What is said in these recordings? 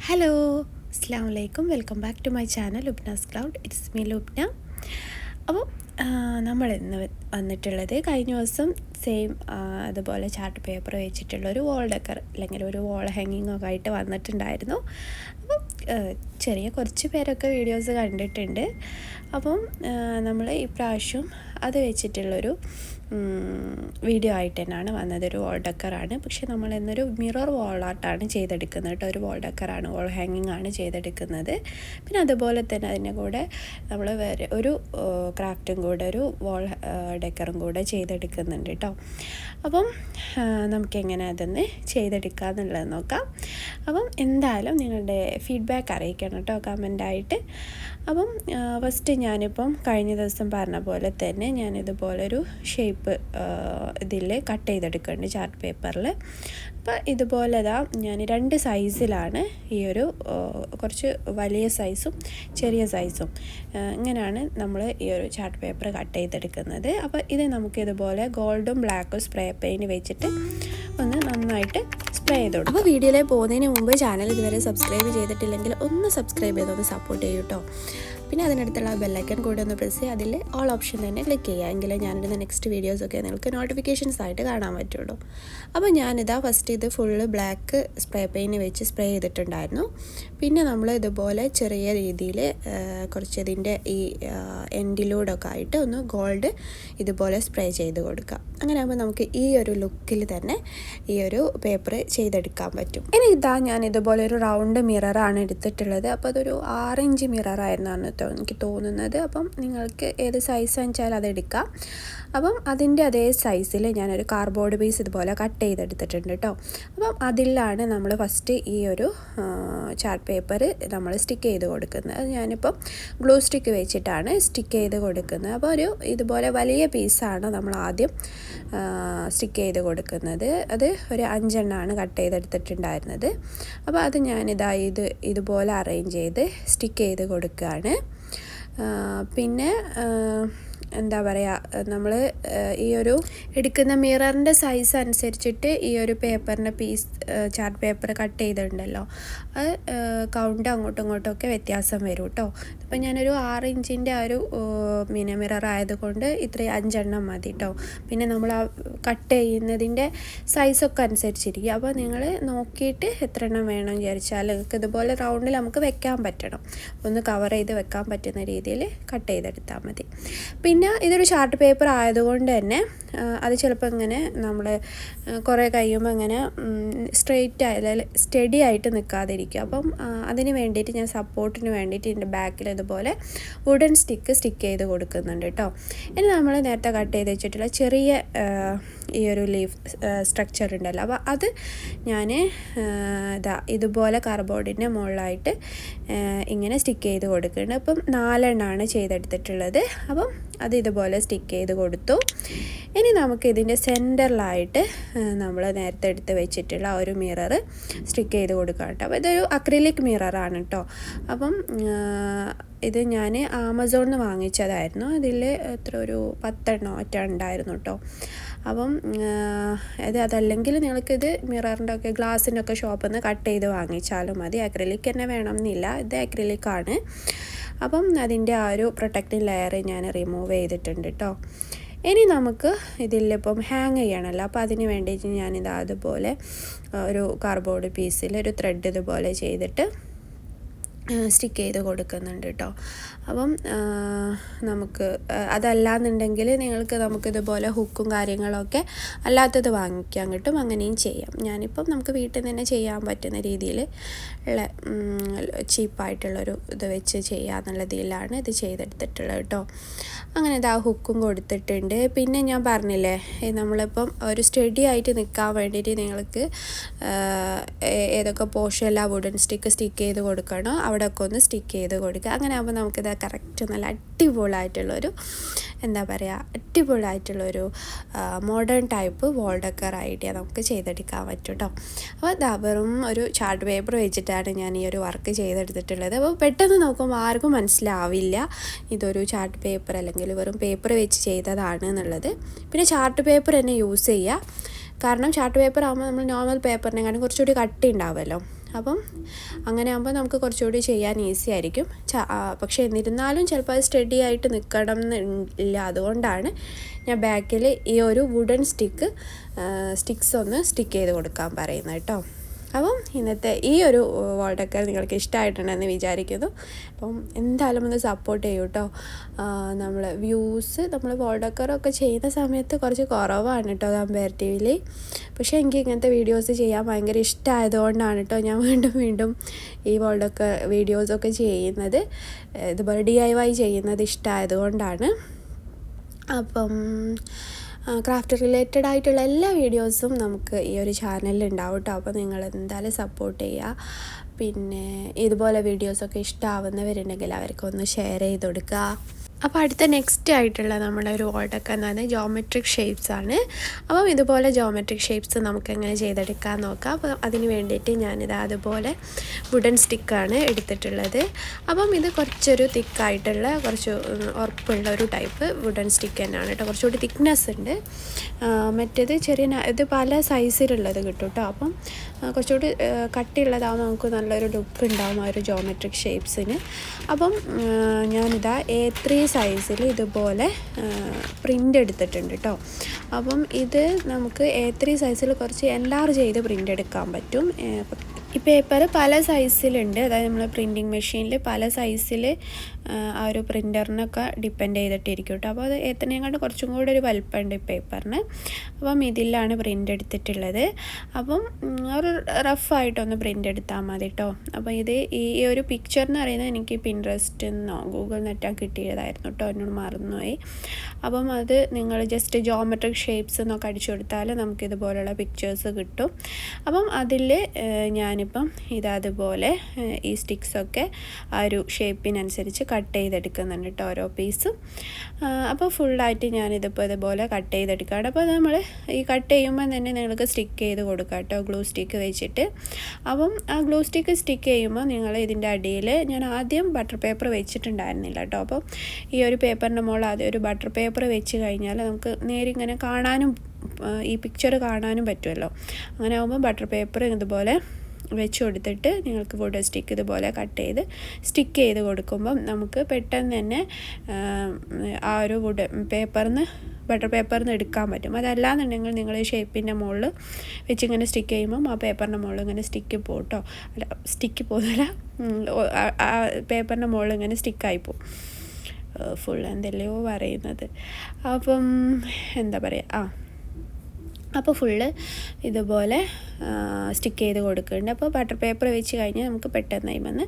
Hello, അസ്സാം വലൈക്കും. Welcome back to my channel Lubna's cloud. It's me Lubna. അപ്പോൾ നമ്മൾ ഇന്ന് വന്നിട്ടുള്ളത് കഴിഞ്ഞ ദിവസം സെയിം അതുപോലെ ചാർട്ട് പേപ്പർ വെച്ചിട്ടുള്ളൊരു വാൾ ഡെക്കർ അല്ലെങ്കിൽ ഒരു വാൾ ഹാങ്ങിങ് ഒക്കെ ആയിട്ട് വന്നിട്ടുണ്ടായിരുന്നു. അപ്പം ചെറിയ കുറച്ച് പേരൊക്കെ വീഡിയോസ് കണ്ടിട്ടുണ്ട്. അപ്പം നമ്മൾ ഇപ്രാവശ്യം അത് വെച്ചിട്ടുള്ളൊരു വീഡിയോ ആയിട്ട് തന്നെയാണ് വന്നത്. ഒരു വാൾ ഡെക്കറാണ്, പക്ഷെ നമ്മൾ ഇന്നൊരു മിറർ വാൾ ആർട്ടാണ് ചെയ്തെടുക്കുന്നത് കേട്ടോ. ഒരു വാൾ ഡെക്കറാണ്, വാൾ ഹാങ്ങിങ് ആണ് ചെയ്തെടുക്കുന്നത്. പിന്നെ അതുപോലെ തന്നെ അതിൻ്റെ കൂടെ നമ്മൾ വേറെ ഒരു ക്രാഫ്റ്റും കൂടെ, ഒരു വാൾ ഡെക്കറും കൂടെ ചെയ്തെടുക്കുന്നുണ്ട് കേട്ടോ. അപ്പം നമുക്കെങ്ങനെ അതൊന്ന് ചെയ്തെടുക്കാമെന്നുള്ളത് നോക്കാം. അപ്പം എന്തായാലും നിങ്ങളുടെ ഫീഡ്ബാക്ക് അറിയിക്കണം കേട്ടോ, കമൻ്റായിട്ട്. അപ്പം ഫസ്റ്റ് ഞാനിപ്പം കഴിഞ്ഞ ദിവസം പറഞ്ഞ പോലെ തന്നെ ഞാനിതുപോലൊരു ഷേപ്പ് ഇതിൽ കട്ട് ചെയ്തെടുക്കുന്നുണ്ട് ചാർട്ട് പേപ്പറിൽ. അപ്പോൾ ഇതുപോലെ ഞാൻ 2 സൈസിലാണ് ഈ ഒരു കുറച്ച് വലിയ സൈസും ചെറിയ സൈസും ഇങ്ങനെയാണ് നമ്മൾ ഈ ഒരു ചാർട്ട് പേപ്പർ കട്ട് ചെയ്തെടുക്കുന്നത്. അപ്പോൾ ഇത് നമുക്കിതുപോലെ ഗോൾഡും ബ്ലാക്കും സ്പ്രേ പെയിൻറ്റ് വെച്ചിട്ട് ഒന്ന് നന്നായിട്ട് സ്പ്രേ ചെയ്ത് കൊടുക്കും. അപ്പോൾ വീഡിയോയിലേക്ക് പോകുന്നതിന് മുമ്പ് ചാനൽ ഇതുവരെ സബ്സ്ക്രൈബ് ചെയ്തിട്ടില്ലെങ്കിൽ ഒന്ന് സബ്സ്ക്രൈബ് ചെയ്തൊന്ന് സപ്പോർട്ട് ചെയ്യൂ കേട്ടോ. പിന്നെ അതിനടുത്തുള്ള ബെല്ലൈക്കൺ കൂടെ ഒന്ന് പ്രസ് ചെയ്യുക, അതിൽ ഓൾ ഓപ്ഷൻ തന്നെ ക്ലിക്ക് ചെയ്യുക. എങ്കിലേ ഞാനിടുന്ന നെക്സ്റ്റ് വീഡിയോസൊക്കെ നിങ്ങൾക്ക് നോട്ടിഫിക്കേഷൻസ് ആയിട്ട് കാണാൻ പറ്റുള്ളൂ. അപ്പോൾ ഞാനിതാ ഫസ്റ്റ് ഇത് ഫുള്ള് ബ്ലാക്ക് സ്പ്രേ പെയിൻറ്റ് വെച്ച് സ്പ്രേ ചെയ്തിട്ടുണ്ടായിരുന്നു. പിന്നെ നമ്മൾ ഇതുപോലെ ചെറിയ രീതിയിൽ കുറച്ച് ഇതിൻ്റെ ഈ എൻഡിലൂടൊക്കെ ആയിട്ട് ഒന്ന് ഗോൾഡ് ഇതുപോലെ സ്പ്രേ ചെയ്ത് കൊടുക്കുക. അങ്ങനെ ആകുമ്പോൾ നമുക്ക് ഈ ഒരു ലുക്കിൽ തന്നെ ഈ ഒരു പേപ്പർ ചെയ്തെടുക്കാൻ പറ്റും. ഇനി ഞാൻ ഇതുപോലെ ഒരു റൗണ്ട് മിററാണ് എടുത്തിട്ടുള്ളത്. അപ്പോൾ അതൊരു 6 ഇഞ്ച് മിററായിരുന്നാണ് എനിക്ക് തോന്നുന്നത്. അപ്പം നിങ്ങൾക്ക് ഏത് സൈസാണെന്ന് വെച്ചാൽ അതെടുക്കാം. അപ്പം അതിൻ്റെ അതേ സൈസിൽ ഞാനൊരു കാർഡ്ബോർഡ് പീസ് ഇതുപോലെ കട്ട് ചെയ്തെടുത്തിട്ടുണ്ട് കേട്ടോ. അപ്പം അതിലാണ് നമ്മൾ ഫസ്റ്റ് ഈ ഒരു ചാർട്ട് പേപ്പർ നമ്മൾ സ്റ്റിക്ക് ചെയ്ത് കൊടുക്കുന്നത്. അത് ഞാനിപ്പം ഗ്ലൂ സ്റ്റിക്ക് വെച്ചിട്ടാണ് സ്റ്റിക്ക് ചെയ്ത് കൊടുക്കുന്നത്. അപ്പോൾ ഒരു ഇതുപോലെ വലിയ പീസാണ് നമ്മൾ ആദ്യം സ്റ്റിക്ക് ചെയ്ത് കൊടുക്കുന്നത്. അത് ഒരു 5 എണ്ണമാണ് കട്ട് ചെയ്തെടുത്തിട്ടുണ്ടായിരുന്നത്. അപ്പോൾ അത് ഞാനിതാ ഇതുപോലെ അറേഞ്ച് ചെയ്ത് സ്റ്റിക്ക് ചെയ്ത് കൊടുക്കുകയാണ്. പിന്നെ എന്താ പറയുക, നമ്മൾ ഈ ഒരു എടുക്കുന്ന മിററിൻ്റെ സൈസ് അനുസരിച്ചിട്ട് ഈ ഒരു പേപ്പറിൻ്റെ പീസ് ചാർട്ട് പേപ്പർ കട്ട് ചെയ്തിട്ടുണ്ടല്ലോ, അത് കൗണ്ട് അങ്ങോട്ടും ഇങ്ങോട്ടുമൊക്കെ വ്യത്യാസം വരും കേട്ടോ. ഇപ്പം ഞാനൊരു 6 ഇഞ്ചിൻ്റെ ആ ഒരു മിറർ ആയതുകൊണ്ട് ഇത്രയും 5 എണ്ണം മതി കേട്ടോ. പിന്നെ നമ്മൾ ആ കട്ട് ചെയ്യുന്നതിൻ്റെ സൈസൊക്കെ അനുസരിച്ചിരിക്കും. അപ്പോൾ നിങ്ങൾ നോക്കിയിട്ട് എത്ര എണ്ണം വേണം വിചാരിച്ചാൽ നിങ്ങൾക്ക് ഇതുപോലെ റൗണ്ടിൽ നമുക്ക് വെക്കാൻ പറ്റണം. ഒന്ന് കവർ ചെയ്ത് വെക്കാൻ പറ്റുന്ന രീതിയിൽ കട്ട് ചെയ്തെടുത്താൽ മതി. പിന്നെ ഇതൊരു ചാർട്ട് പേപ്പർ ആയതുകൊണ്ട് തന്നെ അത് ചിലപ്പോൾ ഇങ്ങനെ നമ്മൾ കുറേ കഴിയുമ്പോൾ ഇങ്ങനെ സ്ട്രെയിറ്റ് ആയാലും സ്റ്റഡി ആയിട്ട് നിൽക്കാതിരിക്കും. അപ്പം അതിന് വേണ്ടിയിട്ട് ഞാൻ സപ്പോർട്ടിന് വേണ്ടിയിട്ട് ഇതിൻ്റെ ബാക്കിൽ ഇതുപോലെ വുഡൻ സ്റ്റിക്ക് ചെയ്ത് കൊടുക്കുന്നുണ്ട് കേട്ടോ. ഇനി നമ്മൾ നേരത്തെ കട്ട് ചെയ്ത് വെച്ചിട്ടുള്ള ചെറിയ ഈ ഒരു ലീഫ് സ്ട്രക്ചർ ഉണ്ടല്ലോ, അപ്പോൾ അത് ഞാൻ ഇതുപോലെ കാർഡ്ബോർഡിൻ്റെ മുകളിലായിട്ട് ഇങ്ങനെ സ്റ്റിക്ക് ചെയ്ത് കൊടുക്കുന്നുണ്ട്. അപ്പം 4 എണ്ണമാണ് ചെയ്തെടുത്തിട്ടുള്ളത്. അപ്പം അത് ഇതുപോലെ സ്റ്റിക്ക് ചെയ്ത് കൊടുത്തു. ഇനി നമുക്ക് ഇതിൻ്റെ സെൻറ്ററിലായിട്ട് നമ്മൾ നേരത്തെ എടുത്ത് വെച്ചിട്ടുള്ള ഒരു മിറർ സ്റ്റിക്ക് ചെയ്ത് കൊടുക്കാം കേട്ടോ. അപ്പോൾ ഇതൊരു അക്രിലിക് മിററാണ് കേട്ടോ. അപ്പം ഇത് ഞാൻ ആമസോണിൽ നിന്ന് വാങ്ങിച്ചതായിരുന്നു. അതിൽ എത്ര ഒരു 10 എണ്ണോ മറ്റോ ഉണ്ടായിരുന്നു കേട്ടോ. അപ്പം അതല്ലെങ്കിൽ നിങ്ങൾക്കിത് മിററിൻ്റെ ഒക്കെ ഗ്ലാസിൻ്റെ ഒക്കെ ഷോപ്പിൽ നിന്ന് കട്ട് ചെയ്ത് വാങ്ങിച്ചാലും മതി. അക്രിലിക് തന്നെ വേണം എന്നില്ല, ഇത് അക്രിലിക്കാണ്. അപ്പം അതിൻ്റെ ആ ഒരു പ്രൊട്ടക്റ്റിംഗ് ലെയർ ഞാൻ റിമൂവ് ചെയ്തിട്ടുണ്ട് കേട്ടോ. ഇനി നമുക്ക് ഇതിലിപ്പം ഹാങ് ചെയ്യണമല്ലോ, അപ്പോൾ അതിന് വേണ്ടിയിട്ട് ഞാനിത് അതുപോലെ ഒരു കാർഡ്ബോർഡ് പീസിൽ ഒരു ത്രെഡ് ഇതുപോലെ ചെയ്തിട്ട് സ്റ്റിക്ക് ചെയ്ത് കൊടുക്കുന്നുണ്ട് കേട്ടോ. അപ്പം നമുക്ക് അതല്ലാന്നുണ്ടെങ്കിൽ നമുക്കിതുപോലെ ഹുക്കും കാര്യങ്ങളൊക്കെ അല്ലാത്തത് വാങ്ങിക്കാൻ കിട്ടും, അങ്ങനെയും ചെയ്യാം. ഞാനിപ്പം നമുക്ക് വീട്ടിൽ നിന്ന് തന്നെ ചെയ്യാൻ പറ്റുന്ന രീതിയിൽ ഉള്ള ചീപ്പായിട്ടുള്ളൊരു ഇത് വെച്ച് ചെയ്യാമെന്നുള്ളതിലാണ് ഇത് ചെയ്തെടുത്തിട്ടുള്ളത് കേട്ടോ. അങ്ങനെ ഇതാ ഹുക്കും കൊടുത്തിട്ടുണ്ട്. പിന്നെ ഞാൻ പറഞ്ഞില്ലേ, നമ്മളിപ്പം ഒരു സ്റ്റഡി ആയിട്ട് നിൽക്കാൻ വേണ്ടിയിട്ട് നിങ്ങൾക്ക് ഏതൊക്കെ പോർഷനിലാണ് വുഡൻ സ്റ്റിക്ക് ചെയ്ത് കൊടുക്കണോ അവിടെയൊക്കെ ഒന്ന് സ്റ്റിക്ക് ചെയ്ത് കൊടുക്കുക. അങ്ങനെ ആകുമ്പോൾ നമുക്കിത് കറക്റ്റ് നല്ല അടിപൊളിയായിട്ടുള്ളൊരു അടിപൊളിയായിട്ടുള്ളൊരു മോഡേൺ ടൈപ്പ് വാൾ ഡെക്കർ ഐഡിയ നമുക്ക് ചെയ്തെടുക്കാൻ പറ്റും കേട്ടോ. അപ്പോൾ വെറും ഒരു ചാർട്ട് പേപ്പർ വെച്ചിട്ടാണ് ഞാൻ ഈ ഒരു വർക്ക് ചെയ്തെടുത്തിട്ടുള്ളത്. അപ്പോൾ പെട്ടെന്ന് നോക്കുമ്പോൾ ആർക്കും മനസ്സിലാവില്ല ഇതൊരു ചാർട്ട് പേപ്പർ അല്ലെങ്കിൽ വെറും പേപ്പർ വെച്ച് ചെയ്തതാണ് എന്നുള്ളത്. പിന്നെ ചാർട്ട് പേപ്പർ തന്നെ യൂസ് ചെയ്യുക. കാരണം ചാർട്ട് പേപ്പർ ആകുമ്പോൾ നമ്മൾ നോർമൽ പേപ്പറിനെക്കാളും കുറച്ചുകൂടി കട്ടി ഉണ്ടാവുമല്ലോ. അപ്പം അങ്ങനെ ആകുമ്പോൾ നമുക്ക് കുറച്ചുകൂടി ചെയ്യാൻ ഈസി ആയിരിക്കും. പക്ഷേ എന്നിരുന്നാലും ചിലപ്പോൾ അത് സ്റ്റഡി ആയിട്ട് നിൽക്കണം എന്നില്ല. അതുകൊണ്ടാണ് ഞാൻ ബാക്കിൽ ഈ ഒരു വുഡൻ സ്റ്റിക്സ് ഒന്ന് സ്റ്റിക്ക് ചെയ്ത് കൊടുക്കാൻ പറയുന്നത് കേട്ടോ. അപ്പം ഇന്നത്തെ ഈ ഒരു വാൾ ഡെക്കർ നിങ്ങൾക്ക് ഇഷ്ടമായിട്ടുണ്ടെന്ന് വിചാരിക്കുന്നു. അപ്പം എന്തായാലും ഒന്ന് സപ്പോർട്ട് ചെയ്യൂ കേട്ടോ. നമ്മൾ വാൾ ഡെക്കറൊക്കെ ചെയ്യുന്ന സമയത്ത് കുറച്ച് കുറവാണ് കേട്ടോ കമ്പാരിറ്റീവ്ലി. പക്ഷേ എനിക്ക് ഇങ്ങനത്തെ വീഡിയോസ് ചെയ്യാൻ ഭയങ്കര ഇഷ്ടമായതുകൊണ്ടാണ് കേട്ടോ ഞാൻ വീണ്ടും ഈ വാൾ ഡെക്കർ വീഡിയോസൊക്കെ ചെയ്യുന്നത്. ഇതുപോലെ DIY ചെയ്യുന്നത് ഇഷ്ടമായതുകൊണ്ടാണ്. അപ്പം ക്രാഫ്റ്റ് റിലേറ്റഡ് ആയിട്ടുള്ള എല്ലാ വീഡിയോസും നമുക്ക് ഈ ഒരു ചാനലിൽ ഉണ്ടാവും കേട്ടോ. അപ്പോൾ നിങ്ങൾ എന്തായാലും സപ്പോർട്ട് ചെയ്യുക. പിന്നെ ഇതുപോലെ വീഡിയോസൊക്കെ ഇഷ്ടമാവുന്നവരുണ്ടെങ്കിൽ അവർക്കൊന്ന് ഷെയർ ചെയ്ത് കൊടുക്കുക. അപ്പോൾ അടുത്ത നെക്സ്റ്റ് ആയിട്ടുള്ള നമ്മുടെ ഒരു വാൾ ഡെക്കർ എന്ന് പറഞ്ഞാൽ ജോമെട്രിക് ഷേപ്സ് ആണ്. അപ്പം ഇതുപോലെ ജോമെട്രിക് ഷേപ്സ് നമുക്ക് എങ്ങനെ ചെയ്തെടുക്കാൻ നോക്കാം. അപ്പോൾ അതിന് വേണ്ടിയിട്ട് ഞാനിത് അതുപോലെ വുഡൻ സ്റ്റിക്കാണ് എടുത്തിട്ടുള്ളത്. അപ്പം ഇത് കുറച്ചൊരു തിക്കായിട്ടുള്ള കുറച്ച് ഉറപ്പുള്ള ഒരു ടൈപ്പ് വുഡൻ സ്റ്റിക്ക് തന്നെയാണ് കേട്ടോ. കുറച്ചുകൂടി തിക്നെസ് ഉണ്ട്. മറ്റേത് ഇത് പല സൈസിലുള്ളത് കിട്ടും കേട്ടോ. അപ്പം കുറച്ചുകൂടി കട്ടിയുള്ളതാകുമ്പോൾ നമുക്ക് നല്ലൊരു ലുക്ക് ഉണ്ടാകും ആ ഒരു ജോമെട്രിക് ഷേപ്സിന്. അപ്പം ഞാനിതാ A3 സൈസിൽ ഇതുപോലെ പ്രിൻ്റ് എടുത്തിട്ടുണ്ട് കേട്ടോ. അപ്പം ഇത് നമുക്ക് A3 സൈസിൽ കുറച്ച് എൻലാർജ് ചെയ്ത് പ്രിൻ്റ് എടുക്കാൻ പറ്റും. ഈ പേപ്പർ പല സൈസിലുണ്ട്. അതായത് നമ്മൾ പ്രിൻറ്റിങ് മെഷീനിൽ പല സൈസിൽ ആ ഒരു പ്രിൻ്ററിനൊക്കെ ഡിപ്പെൻഡ് ചെയ്തിട്ടിരിക്കും കേട്ടോ. അപ്പോൾ അത് എത്രയും കുറച്ചും കൂടെ ഒരു വലുപ്പമുണ്ട് ഈ പേപ്പറിന്. അപ്പം ഇതിലാണ് പ്രിൻ്റ് എടുത്തിട്ടുള്ളത്. അപ്പം ഒരു റഫായിട്ടൊന്ന് പ്രിൻ്റ് എടുത്താൽ മതി കേട്ടോ. അപ്പോൾ ഈ ഒരു പിക്ചർ എന്ന് പറയുന്നത് എനിക്ക് പിൻട്രസ്റ്റിൽ നിന്നോ ഗൂഗിൾ നെറ്റോ കിട്ടിയതായിരുന്നു കേട്ടോ. എന്നോട് മറന്നുപോയി. അപ്പം അത് നിങ്ങൾ ജസ്റ്റ് ജോമെട്രിക് ഷേപ്സ് എന്നൊക്കെ അടിച്ചു കൊടുത്താൽ നമുക്കിതുപോലുള്ള പിക്ചേഴ്സ് കിട്ടും. അപ്പം അതിൽ ഞാനിപ്പം അതുപോലെ ഈ സ്റ്റിക്സൊക്കെ ആ ഒരു ഷേപ്പിനനുസരിച്ച് കട്ട് ചെയ്തെടുക്കുന്നുണ്ട് കേട്ടോ ഓരോ പീസും. അപ്പോൾ ഫുള്ളായിട്ട് ഞാനിതിപ്പോൾ ഇതുപോലെ കട്ട് ചെയ്തെടുക്കുകയാണ്. അപ്പോൾ നമ്മൾ ഈ കട്ട് ചെയ്യുമ്പോൾ തന്നെ നിങ്ങൾക്ക് സ്റ്റിക്ക് ചെയ്ത് കൊടുക്കാം കേട്ടോ ഗ്ലൂ സ്റ്റിക്ക് വെച്ചിട്ട്. അപ്പം ആ ഗ്ലൂ സ്റ്റിക്ക് സ്റ്റിക്ക് ചെയ്യുമ്പോൾ നിങ്ങൾ ഇതിൻ്റെ അടിയിൽ ഞാൻ ആദ്യം ബട്ടർ പേപ്പർ വെച്ചിട്ടുണ്ടായിരുന്നില്ല കേട്ടോ. അപ്പം ഈ ഒരു പേപ്പറിൻ്റെ മുകളിൽ ആദ്യം ഒരു ബട്ടർ പേപ്പർ വെച്ച് കഴിഞ്ഞാൽ നമുക്ക് നേരിങ്ങനെ കാണാനും ഈ പിക്ചർ കാണാനും പറ്റുമല്ലോ. അങ്ങനെ ആകുമ്പോൾ ബട്ടർ പേപ്പർ ഇതുപോലെ വെച്ച് കൊടുത്തിട്ട് നിങ്ങൾക്ക് വുഡൻ സ്റ്റിക്ക് ഇതുപോലെ കട്ട് ചെയ്ത് സ്റ്റിക്ക് ചെയ്ത് കൊടുക്കുമ്പം നമുക്ക് പെട്ടെന്ന് തന്നെ ആ ഒരു ബട്ടർ പേപ്പറിൽ നിന്ന് എടുക്കാൻ പറ്റും. അതല്ലാന്നുണ്ടെങ്കിൽ നിങ്ങൾ ഈ ഷേപ്പിൻ്റെ മുകളിൽ വെച്ച് ഇങ്ങനെ സ്റ്റിക്ക് ചെയ്യുമ്പം ആ പേപ്പറിൻ്റെ മുകളിൽ ഇങ്ങനെ സ്റ്റിക്ക് പോകും കേട്ടോ. സ്റ്റിക്ക് പോകുന്നില്ല, ആ പേപ്പറിൻ്റെ മുകളിൽ ഇങ്ങനെ സ്റ്റിക്കായി പോകും. ഫുൾ എന്തെല്ലോ പറയുന്നത്. അപ്പം എന്താ പറയുക, അപ്പോൾ ഫുള്ള് ഇതുപോലെ സ്റ്റിക്ക് ചെയ്ത് കൊടുക്കുന്നുണ്ട്. അപ്പോൾ ബട്ടർ പേപ്പർ വെച്ച് കഴിഞ്ഞാൽ നമുക്ക് പെട്ടെന്നായി വന്ന്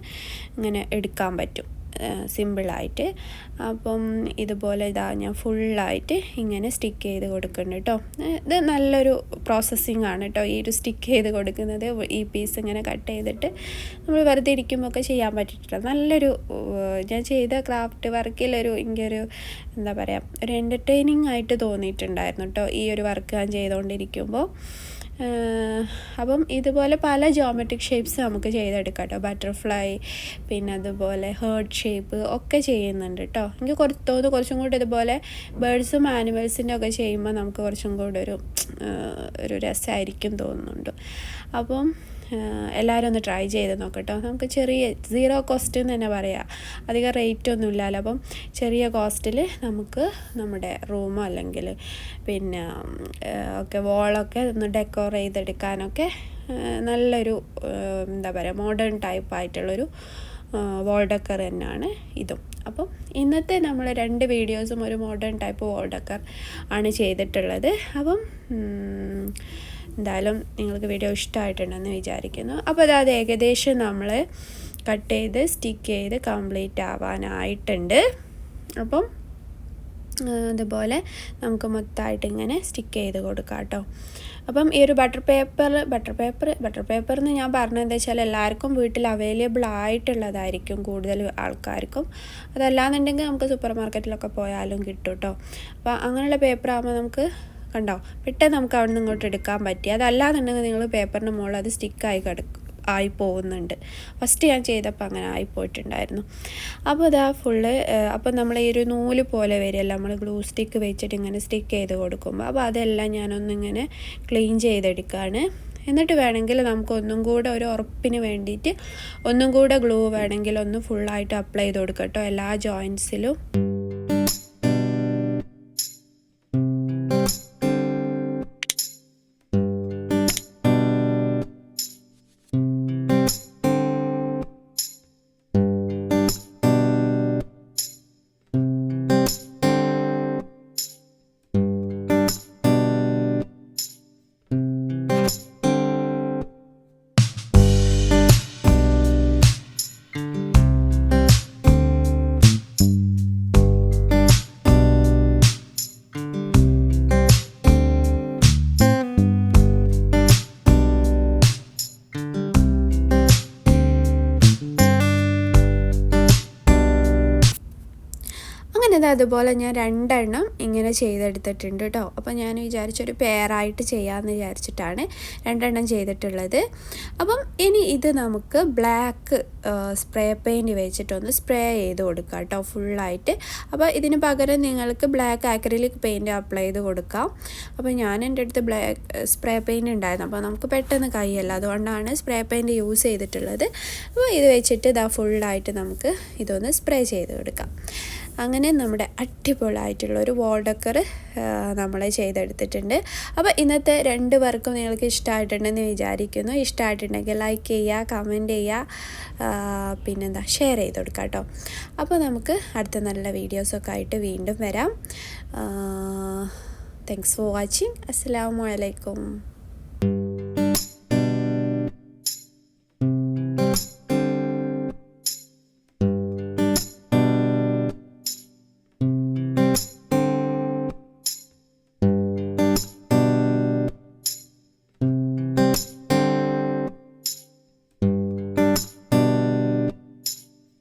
ഇങ്ങനെ എടുക്കാൻ പറ്റും സിമ്പിളായിട്ട്. അപ്പം ഇതുപോലെ ഞാൻ ഫുള്ളായിട്ട് ഇങ്ങനെ സ്റ്റിക്ക് ചെയ്ത് കൊടുക്കുന്നുണ്ട് കേട്ടോ. ഇത് നല്ലൊരു പ്രോസസ്സിങ് ആണ് കേട്ടോ ഈ ഒരു സ്റ്റിക്ക് ചെയ്ത് കൊടുക്കുന്നത്. ഈ പീസ് ഇങ്ങനെ കട്ട് ചെയ്തിട്ട് നമ്മൾ വെറുതെ ഇരിക്കുമ്പോൾ ഒക്കെ ചെയ്യാൻ പറ്റിയിട്ടില്ല. നല്ലൊരു ഞാൻ ചെയ്ത ക്രാഫ്റ്റ് വർക്കിലൊരു എനിക്കൊരു എന്താ പറയുക ഒരു എൻ്റർടൈനിങ് ആയിട്ട് തോന്നിയിട്ടുണ്ടായിരുന്നു കേട്ടോ ഈ ഒരു വർക്ക് ഞാൻ ചെയ്തുകൊണ്ടിരിക്കുമ്പോൾ. അപ്പം ഇതുപോലെ പല ജോമെട്രിക് ഷേപ്സ് നമുക്ക് ചെയ്തെടുക്കാം കേട്ടോ. ബട്ടർഫ്ലൈ, പിന്നെ അതുപോലെ ഹേർട്ട് ഷേപ്പ് ഒക്കെ ചെയ്യുന്നുണ്ട് കേട്ടോ. എനിക്ക് കുറച്ചും കൂടി ഇതുപോലെ ബേർഡ്സും ആനിമൽസിൻ്റെ ഒക്കെ ചെയ്യുമ്പോൾ നമുക്ക് കുറച്ചും കൂടെ ഒരു രസമായിരിക്കും തോന്നുന്നുണ്ട്. അപ്പം എല്ലാവരും ഒന്ന് ട്രൈ ചെയ്ത് നോക്കട്ടോ. നമുക്ക് ചെറിയ 0 കോസ്റ്റ് എന്ന് തന്നെ പറയാം. അധികം റേറ്റ് ഒന്നും ഇല്ലല്ലോ. അപ്പം ചെറിയ കോസ്റ്റിൽ നമുക്ക് നമ്മുടെ റൂമോ അല്ലെങ്കിൽ പിന്നെ ഒക്കെ വോളൊക്കെ ഒന്ന് ഡെക്കോർ ചെയ്തെടുക്കാനൊക്കെ നല്ലൊരു എന്താ പറയുക മോഡേൺ ടൈപ്പ് ആയിട്ടുള്ളൊരു വാൾ ഡെക്കർ തന്നെയാണ് ഇതും. അപ്പം ഇന്നത്തെ നമ്മൾ 2 വീഡിയോസും ഒരു മോഡേൺ ടൈപ്പ് വാൾ ഡെക്കർ ആണ് ചെയ്തിട്ടുള്ളത്. അപ്പം എന്തായാലും നിങ്ങൾക്ക് വീഡിയോ ഇഷ്ടമായിട്ടുണ്ടെന്ന് വിചാരിക്കുന്നു. അപ്പോൾ അത് ഏകദേശം നമ്മൾ കട്ട് ചെയ്ത് സ്റ്റിക്ക് ചെയ്ത് കംപ്ലീറ്റ് ആവാനായിട്ടുണ്ട്. അപ്പം അതുപോലെ നമുക്ക് മൊത്തമായിട്ട് ഇങ്ങനെ സ്റ്റിക്ക് ചെയ്ത് കൊടുക്കാം കേട്ടോ. അപ്പം ഈ ഒരു ബട്ടർ പേപ്പർ എന്ന് ഞാൻ പറഞ്ഞത് എന്താ വെച്ചാൽ എല്ലാവർക്കും വീട്ടിൽ അവൈലബിൾ ആയിട്ടുള്ളതായിരിക്കും കൂടുതൽ ആൾക്കാർക്കും. അതല്ലാന്നുണ്ടെങ്കിൽ നമുക്ക് സൂപ്പർ മാർക്കറ്റിലൊക്കെ പോയാലും കിട്ടും കേട്ടോ. അപ്പോൾ അങ്ങനെയുള്ള പേപ്പർ ആകുമ്പോൾ നമുക്ക് കണ്ടോ പെട്ടെന്ന് നമുക്ക് അവിടെ നിന്ന് ഇങ്ങോട്ട് എടുക്കാൻ പറ്റി. അതല്ലാന്നുണ്ടെങ്കിൽ നിങ്ങൾ പേപ്പറിൻ്റെ മുകളിൽ അത് സ്റ്റിക്കായി ആയി പോകുന്നുണ്ട്. ഫസ്റ്റ് ഞാൻ ചെയ്തപ്പോൾ അങ്ങനെ ആയിപ്പോയിട്ടുണ്ടായിരുന്നു. അപ്പോൾ ഇതാ ഫുള്ള് അപ്പോൾ നമ്മൾ ഈ ഒരു നൂല് പോലെ വരികയല്ല നമ്മൾ ഗ്ലൂ സ്റ്റിക്ക് വെച്ചിട്ട് ഇങ്ങനെ സ്റ്റിക്ക് ചെയ്ത് കൊടുക്കുമ്പോൾ. അപ്പോൾ അതെല്ലാം ഞാനൊന്നിങ്ങനെ ക്ലീൻ ചെയ്തെടുക്കുകയാണ്. എന്നിട്ട് വേണമെങ്കിൽ നമുക്ക് ഒന്നും കൂടെ ഒരു ഉറപ്പിന് വേണ്ടിയിട്ട് ഒന്നും കൂടെ ഗ്ലൂ വേണമെങ്കിൽ ഒന്ന് ഫുള്ളായിട്ട് അപ്ലൈ ചെയ്ത് കൊടുക്കാം കേട്ടോ എല്ലാ ജോയിൻറ്റ്സിലും. അതുപോലെ ഞാൻ 2 എണ്ണം ഇങ്ങനെ ചെയ്തെടുത്തിട്ടുണ്ട് കേട്ടോ. അപ്പോൾ ഞാൻ വിചാരിച്ചൊരു പെയറായിട്ട് ചെയ്യാമെന്ന് വിചാരിച്ചിട്ടാണ് 2 എണ്ണം ചെയ്തിട്ടുള്ളത്. അപ്പം ഇനി ഇത് നമുക്ക് ബ്ലാക്ക് സ്പ്രേ പെയിൻറ്റ് വെച്ചിട്ടൊന്ന് സ്പ്രേ ചെയ്ത് കൊടുക്കാം കേട്ടോ ഫുള്ളായിട്ട്. അപ്പോൾ ഇതിന് പകരം നിങ്ങൾക്ക് ബ്ലാക്ക് ആക്രിലിക് പെയിൻറ്റ് അപ്ലൈ ചെയ്ത് കൊടുക്കാം. അപ്പോൾ എൻ്റെ അടുത്ത് ബ്ലാക്ക് സ്പ്രേ പെയിൻറ്റ് ഉണ്ടായിരുന്നു, അപ്പോൾ നമുക്ക് പെട്ടെന്ന് കൈയല്ല, അതുകൊണ്ടാണ് സ്പ്രേ പെയിൻറ്റ് യൂസ് ചെയ്തിട്ടുള്ളത്. അപ്പോൾ ഇത് വെച്ചിട്ട് ഇതാ ഫുള്ളായിട്ട് നമുക്ക് ഇതൊന്ന് സ്പ്രേ ചെയ്ത് കൊടുക്കാം. അങ്ങനെ നമ്മുടെ അടിപൊളിയായിട്ടുള്ളൊരു വാൾ ഡെക്കർ നമ്മൾ ചെയ്തെടുത്തിട്ടുണ്ട്. അപ്പോൾ ഇന്നത്തെ 2 വർക്കും നിങ്ങൾക്ക് ഇഷ്ടമായിട്ടുണ്ടെന്ന് വിചാരിക്കുന്നു. ഇഷ്ടമായിട്ടുണ്ടെങ്കിൽ ലൈക്ക് ചെയ്യുക, കമൻറ്റ് ചെയ്യുക, പിന്നെന്താ ഷെയർ ചെയ്ത് കൊടുക്കുക കേട്ടോ. അപ്പോൾ നമുക്ക് അടുത്ത നല്ല വീഡിയോസൊക്കെ ആയിട്ട് വീണ്ടും വരാം. Thanks for watching. അസ്സലാമു അലൈക്കും.